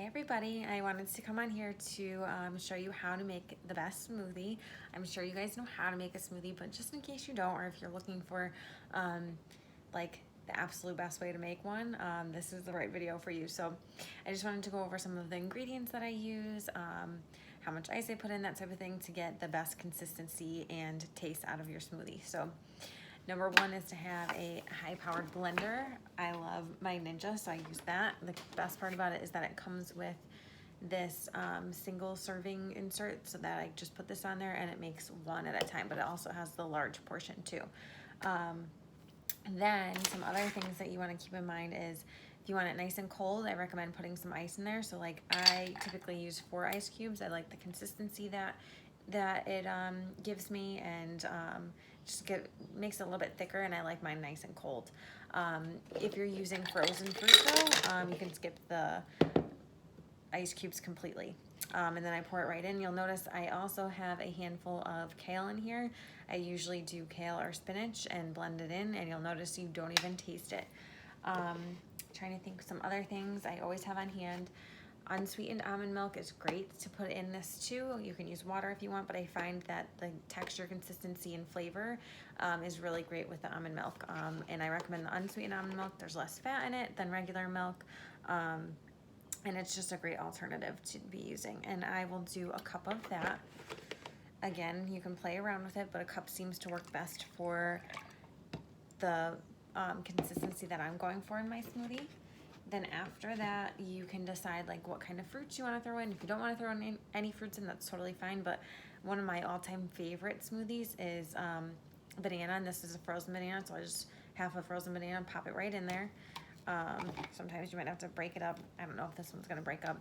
everybody, I wanted to come on here to show you how to make the best smoothie. I'm sure you guys know how to make a smoothie, but just in case you don't, or if you're looking for like the absolute best way to make one, this is the right video for you. So I just wanted to go over some of the ingredients that I use, how much ice I put in, that type of thing, to get the best consistency and taste out of your smoothie. So number one is to have a high-powered blender. I love my Ninja, so I use that. The best part about it is that it comes with this single serving insert, so that I just put this on there and it makes one at a time, but it also has the large portion too. Then some other things that you want to keep in mind is if you want it nice and cold, I recommend putting some ice in there. So like I typically use 4 ice cubes. I like the consistency that it gives me, and makes it a little bit thicker, and I like mine nice and cold. If you're using frozen fruit though, you can skip the ice cubes completely. And then I pour it right in. You'll notice I also have a handful of kale in here. I usually do kale or spinach and blend it in, and you'll notice you don't even taste it. Trying to think some other things I always have on hand. Unsweetened almond milk is great to put in this too. You can use water if you want, but I find that the texture, consistency, and flavor is really great with the almond milk. And I recommend the unsweetened almond milk. There's less fat in it than regular milk. And it's just a great alternative to be using. And I will do a cup of that. Again, you can play around with it, but a cup seems to work best for the consistency that I'm going for in my smoothie. Then after that, you can decide like what kind of fruits you want to throw in. If you don't want to throw in any fruits in, that's totally fine. But one of my all-time favorite smoothies is banana, and this is a frozen banana, so I just half a frozen banana and pop it right in there. Sometimes you might have to break it up. I don't know if this one's gonna break up.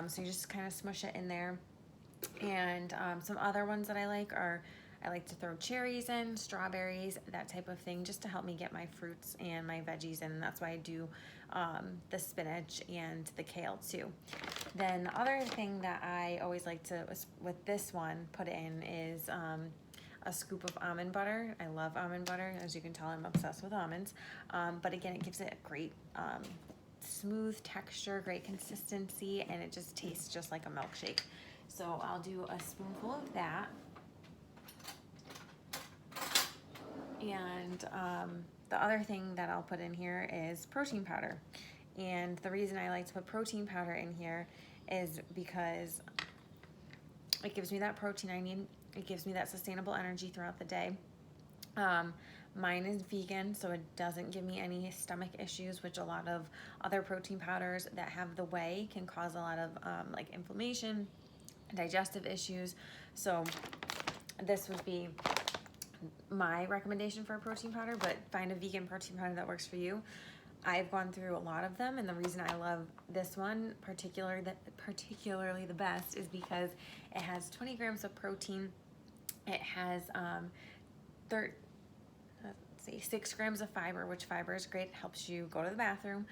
So you just kind of smush it in there. And some other ones that I like are, I like to throw cherries in, strawberries, that type of thing, just to help me get my fruits and my veggies in. That's why I do the spinach and the kale too. Then the other thing that I always like to, with this one, put in is a scoop of almond butter. I love almond butter. As you can tell, I'm obsessed with almonds. But again, it gives it a great smooth texture, great consistency, and it just tastes just like a milkshake. So I'll do a spoonful of that. And the other thing that I'll put in here is protein powder. And the reason I like to put protein powder in here is because it gives me that protein I need. It gives me that sustainable energy throughout the day. Mine is vegan, so it doesn't give me any stomach issues, which a lot of other protein powders that have the whey can cause a lot of like inflammation, digestive issues. So this would be my recommendation for a protein powder, but find a vegan protein powder that works for you. I've gone through a lot of them, and the reason I love this one particularly the best is because it has 20 grams of protein. It has 6 grams of fiber, which fiber is great. It helps you go to the bathroom.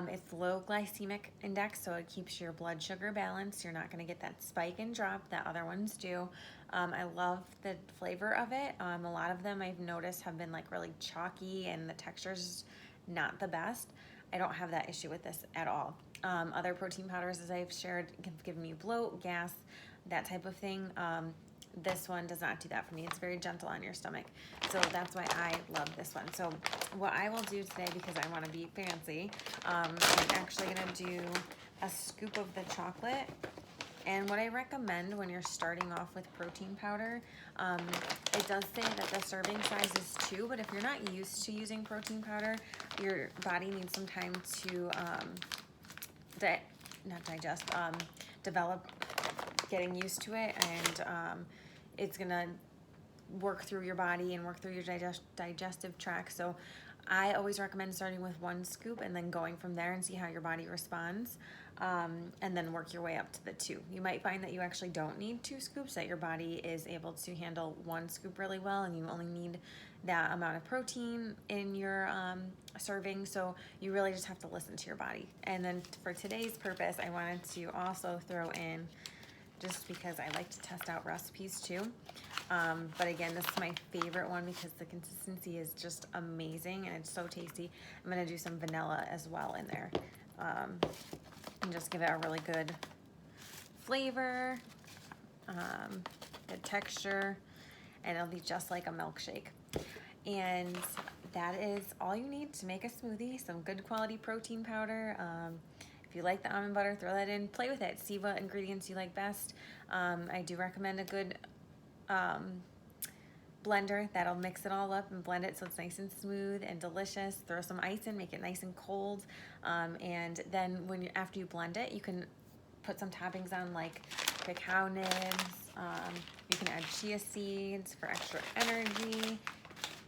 It's low glycemic index, so it keeps your blood sugar balanced. You're not going to get that spike and drop that other ones do. I love the flavor of it. A lot of them I've noticed have been like really chalky, and the texture's not the best. I don't have that issue with this at all. Other protein powders, as I've shared, can give me bloat, gas, that type of thing. This one does not do that for me. It's very gentle on your stomach. So that's why I love this one. So what I will do today, because I want to be fancy, I'm actually going to do a scoop of the chocolate. And what I recommend when you're starting off with protein powder, it does say that the serving size is 2, but if you're not used to using protein powder, your body needs some time to develop getting used to it, and it's gonna work through your body and work through your digestive tract. So I always recommend starting with 1 scoop and then going from there and see how your body responds, and then work your way up to the 2. You might find that you actually don't need 2 scoops, that your body is able to handle 1 scoop really well, and you only need that amount of protein in your serving. So you really just have to listen to your body. And then for today's purpose, I wanted to also throw in, just because I like to test out recipes too. But again, this is my favorite one because the consistency is just amazing and it's so tasty. I'm gonna do some vanilla as well in there. and just give it a really good flavor, good texture, and it'll be just like a milkshake. And that is all you need to make a smoothie. Some good quality protein powder. If you like the almond butter, throw that in, play with it, see what ingredients you like best. I do recommend a good blender that'll mix it all up and blend it so it's nice and smooth and delicious. Throw some ice in, make it nice and cold, and then after you blend it, you can put some toppings on, like cacao nibs. You can add chia seeds for extra energy,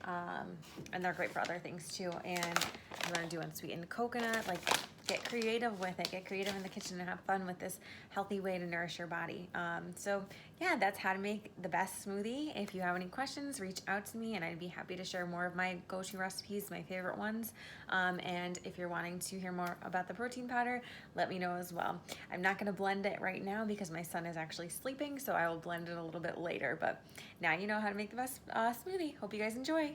and they're great for other things too. And if you want to do unsweetened coconut, like, get creative with it. Get creative in the kitchen and have fun with this healthy way to nourish your body. So yeah, that's how to make the best smoothie. If you have any questions, reach out to me and I'd be happy to share more of my go-to recipes, my favorite ones. And if you're wanting to hear more about the protein powder, let me know as well. I'm not gonna blend it right now because my son is actually sleeping, so I will blend it a little bit later. But now you know how to make the best smoothie. Hope you guys enjoy.